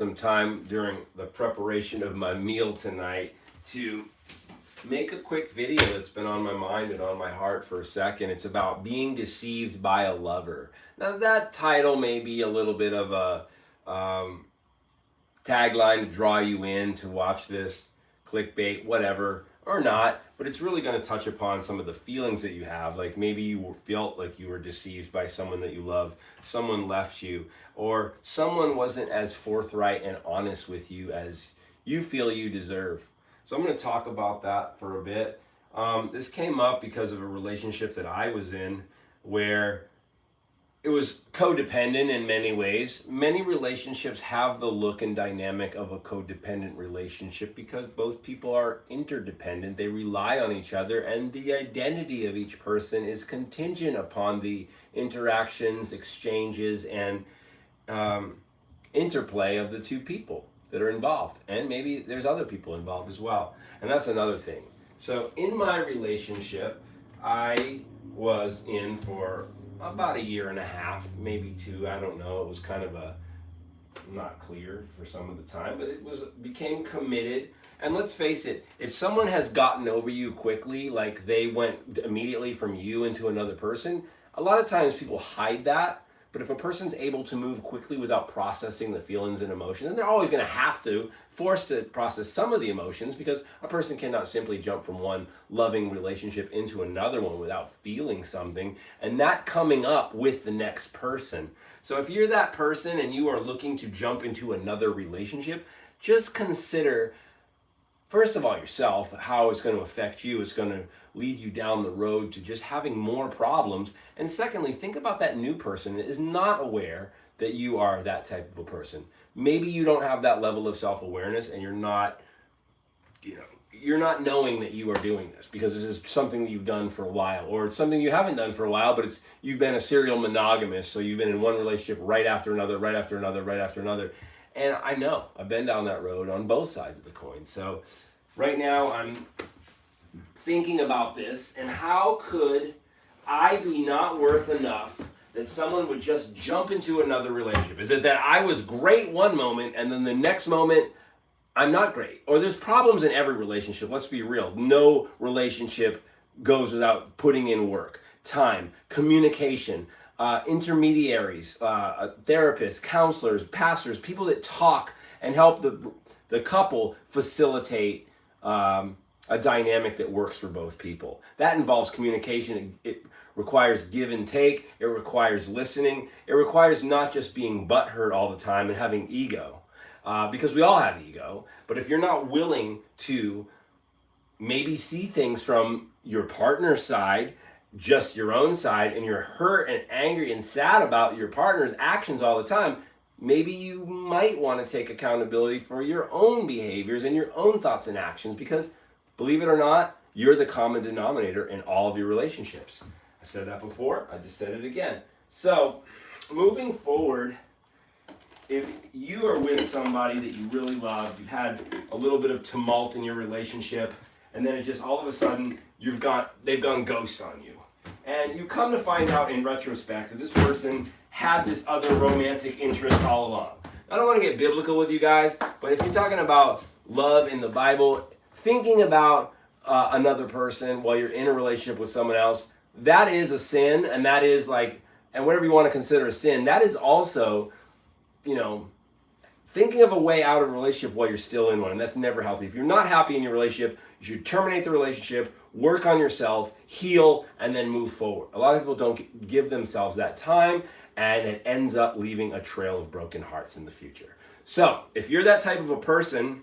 some time during the preparation of my meal tonight to make a quick video that's been on my mind and on my heart for a second. It's about being deceived by a lover. Now, that title may be a little bit of a tagline to draw you in to watch this, clickbait, whatever, or not, but it's really going to touch upon some of the feelings that you have. Like maybe you felt like you were deceived by someone that you love, someone left you, or someone wasn't as forthright and honest with you as you feel you deserve. So I'm going to talk about that for a bit. This came up because of a relationship that I was in where it was codependent in many ways. Many relationships have the look and dynamic of a codependent relationship because both people are interdependent. They rely on each other, and the identity of each person is contingent upon the interactions, exchanges, and interplay of the two people that are involved. And maybe there's other people involved as well. And that's another thing. So in my relationship, I was in for about a year and a half, maybe two, I don't know. It was kind of not clear for some of the time, but became committed. And let's face it, if someone has gotten over you quickly, like they went immediately from you into another person, a lot of times people hide that. But if a person's able to move quickly without processing the feelings and emotions, and they're always going to have to force to process some of the emotions, because a person cannot simply jump from one loving relationship into another one without feeling something, and that coming up with the next person. So if you're that person and you are looking to jump into another relationship, just consider, first of all, yourself, how it's going to affect you. It's going to lead you down the road to just having more problems. And secondly, think about that new person that is not aware that you are that type of a person. Maybe you don't have that level of self-awareness and you're not knowing that you are doing this because this is something that you've done for a while, or it's something you haven't done for a while, but you've been a serial monogamist. So you've been in one relationship right after another, right after another, right after another. And I know, I've been down that road on both sides of the coin. So right now I'm thinking about this, and how could I be not worth enough that someone would just jump into another relationship? Is it that I was great one moment and then the next moment I'm not great? Or there's problems in every relationship, let's be real. No relationship goes without putting in work, time, communication, intermediaries, therapists, counselors, pastors, people that talk and help the couple facilitate a dynamic that works for both people. That involves communication. It requires give and take. It requires listening. It requires not just being butthurt all the time and having ego, because we all have ego. But if you're not willing to maybe see things from your partner's side, just your own side, and you're hurt and angry and sad about your partner's actions all the time, maybe you might want to take accountability for your own behaviors and your own thoughts and actions, because believe it or not, you're the common denominator in all of your relationships. I've said that before, I just said it again. So, moving forward, if you are with somebody that you really love, you've had a little bit of tumult in your relationship, and then it just all of a sudden, they've gone ghost on you. And you come to find out in retrospect that this person had this other romantic interest all along. I don't want to get biblical with you guys, but if you're talking about love in the Bible, thinking about another person while you're in a relationship with someone else, that is a sin, and that is and whatever you want to consider a sin, that is also, thinking of a way out of a relationship while you're still in one, and that's never healthy. If you're not happy in your relationship, you should terminate the relationship, work on yourself, heal, and then move forward. A lot of people don't give themselves that time, and it ends up leaving a trail of broken hearts in the future. So, if you're that type of a person,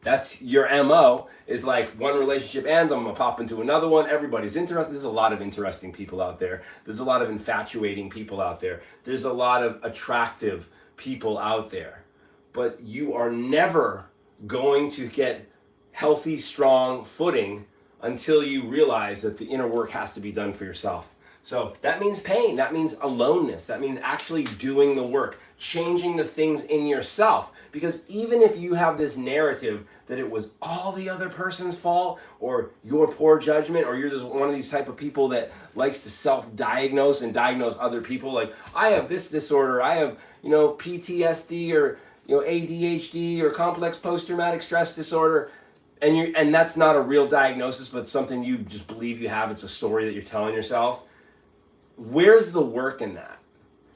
that's your MO, is like one relationship ends, I'm gonna pop into another one. Everybody's interested. There's a lot of interesting people out there. There's a lot of infatuating people out there. There's a lot of attractive people out there. But you are never going to get healthy, strong footing until you realize that the inner work has to be done for yourself. So that means pain, that means aloneness, that means actually doing the work, changing the things in yourself. Because even if you have this narrative that it was all the other person's fault, or your poor judgment, or you're just one of these type of people that likes to self-diagnose and diagnose other people, like, I have this disorder, I have, PTSD, or ADHD, or complex post-traumatic stress disorder, and that's not a real diagnosis, but something you just believe you have. It's a story that you're telling yourself. Where's the work in that?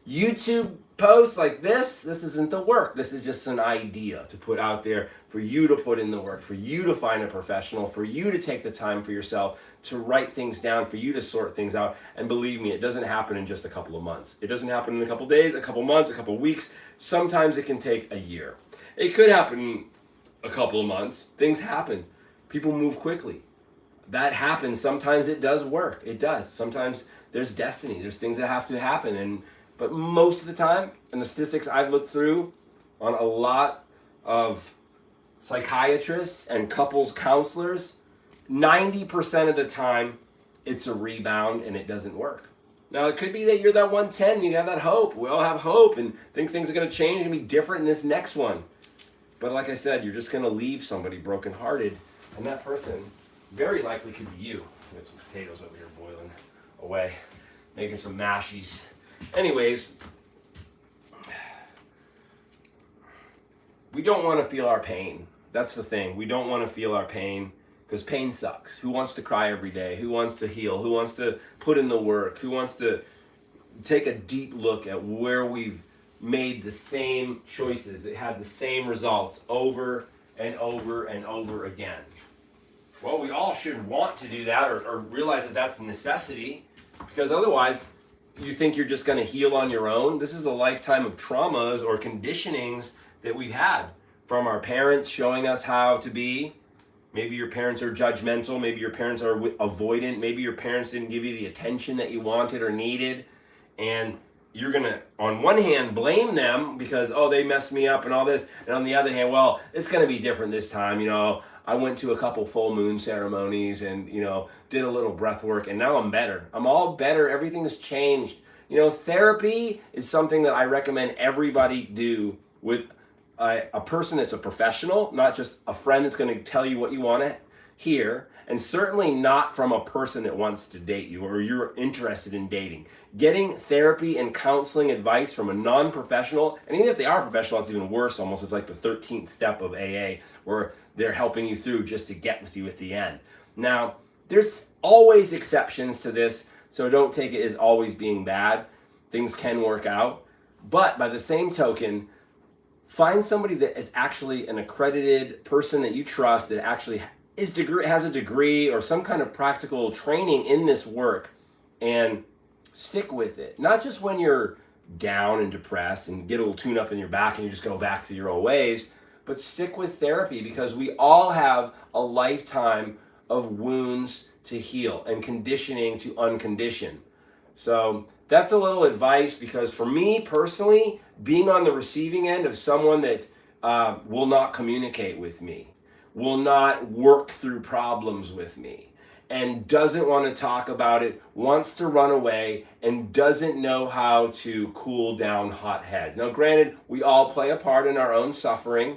YouTube posts like this isn't the work. This is just an idea to put out there for you to put in the work, for you to find a professional, for you to take the time for yourself to write things down, for you to sort things out. And believe me, it doesn't happen in just a couple of months. It doesn't happen in a couple of days, a couple of months, a couple of weeks. Sometimes it can take a year. It could happen a couple of months. Things happen. People move quickly. That happens. Sometimes it does work. It does. Sometimes there's destiny. There's things that have to happen. But most of the time, and the statistics I've looked through on a lot of psychiatrists and couples counselors, 90% of the time, it's a rebound and it doesn't work. Now, it could be that you're that 110, you have that hope. We all have hope and think things are going to change and be different in this next one. But like I said, you're just going to leave somebody brokenhearted, and that person very likely could be you. We have some potatoes over here boiling away, making some mashies. Anyways, we don't want to feel our pain. That's the thing. We don't want to feel our pain because pain sucks. Who wants to cry every day? Who wants to heal? Who wants to put in the work? Who wants to take a deep look at where we've made the same choices that had the same results over and over and over again? Well, we all should want to do that, or realize that that's a necessity, because otherwise you think you're just going to heal on your own. This is a lifetime of traumas or conditionings that we've had from our parents showing us how to be. Maybe your parents are judgmental. Maybe your parents are avoidant. Maybe your parents didn't give you the attention that you wanted or needed. And you're going to, on one hand, blame them because, oh, they messed me up and all this. And on the other hand, well, it's going to be different this time. I went to a couple full moon ceremonies and, did a little breath work, and now I'm better. I'm all better. Everything's changed. Therapy is something that I recommend everybody do with a person that's a professional, not just a friend that's going to tell you what you want to hear, and certainly not from a person that wants to date you or you're interested in dating. Getting therapy and counseling advice from a non-professional, and even if they are professional, it's even worse almost. It's like the 13th step of AA, where they're helping you through just to get with you at the end. Now, there's always exceptions to this, so don't take it as always being bad. Things can work out. But by the same token, find somebody that is actually an accredited person that you trust, that actually has a degree or some kind of practical training in this work, and stick with it. Not just when you're down and depressed and get a little tune up in your back and you just go back to your old ways, but stick with therapy, because we all have a lifetime of wounds to heal and conditioning to uncondition. So that's a little advice, because for me personally, being on the receiving end of someone that will not communicate with me, will not work through problems with me, and doesn't want to talk about it, wants to run away, and doesn't know how to cool down hot heads. Now, granted, we all play a part in our own suffering,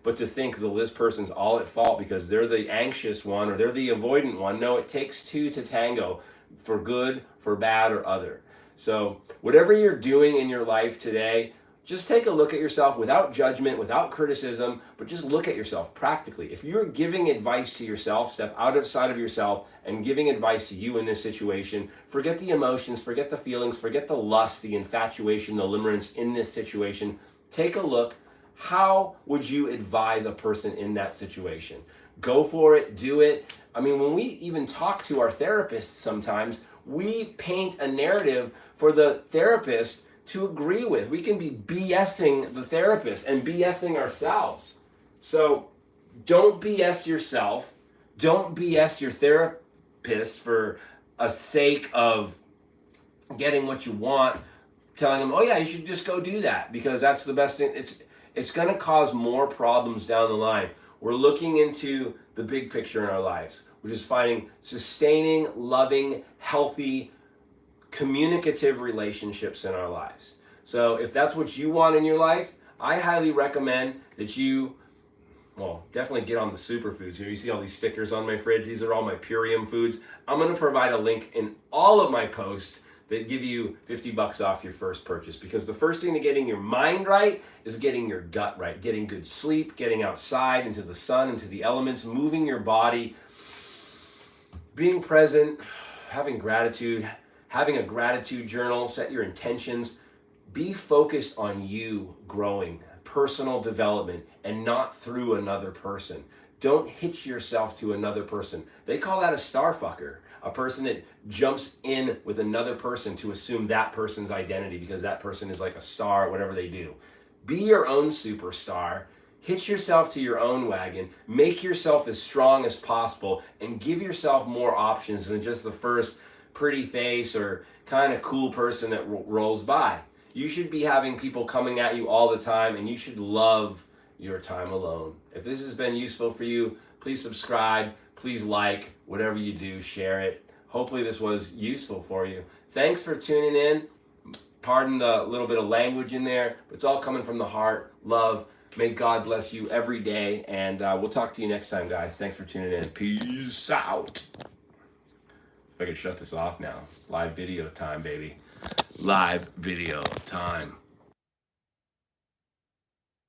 but to think that this person's all at fault because they're the anxious one or they're the avoidant one. No, it takes two to tango, for good, for bad, or other. So whatever you're doing in your life today, just take a look at yourself without judgment, without criticism, but just look at yourself practically. If you're giving advice to yourself, step outside of yourself and giving advice to you in this situation. Forget the emotions, forget the feelings, forget the lust, the infatuation, the limerence in this situation. Take a look. How would you advise a person in that situation? Go for it, do it. I mean, when we even talk to our therapists sometimes, we paint a narrative for the therapist to agree with. We can be BSing the therapist and BSing ourselves. So don't BS yourself. Don't BS your therapist for a sake of getting what you want, telling them, oh yeah, you should just go do that because that's the best thing. It's going to cause more problems down the line. We're looking into the big picture in our lives, which is finding sustaining, loving, healthy, communicative relationships in our lives. So if that's what you want in your life, I highly recommend that you, well, definitely get on the superfoods here. You see all these stickers on my fridge. These are all my Purium foods. I'm going to provide a link in all of my posts that give you $50 off your first purchase, because the first thing to getting your mind right is getting your gut right, getting good sleep, getting outside into the sun, into the elements, moving your body, being present, having gratitude, having a gratitude journal, set your intentions, be focused on you growing, personal development, and not through another person. Don't hitch yourself to another person. They call that a star fucker, a person that jumps in with another person to assume that person's identity because that person is like a star, whatever they do. Be your own superstar. Hitch yourself to your own wagon. Make yourself as strong as possible and give yourself more options than just the first pretty face or kind of cool person that rolls by. You should be having people coming at you all the time, and you should love your time alone. If this has been useful for you, please subscribe, please like, whatever you do, share it. Hopefully this was useful for you. Thanks for tuning in. Pardon the little bit of language in there, but it's all coming from the heart. Love. May God bless you every day, and we'll talk to you next time, guys. Thanks for tuning in. Peace out. See if I can shut this off now. Live video time, baby. Live video time.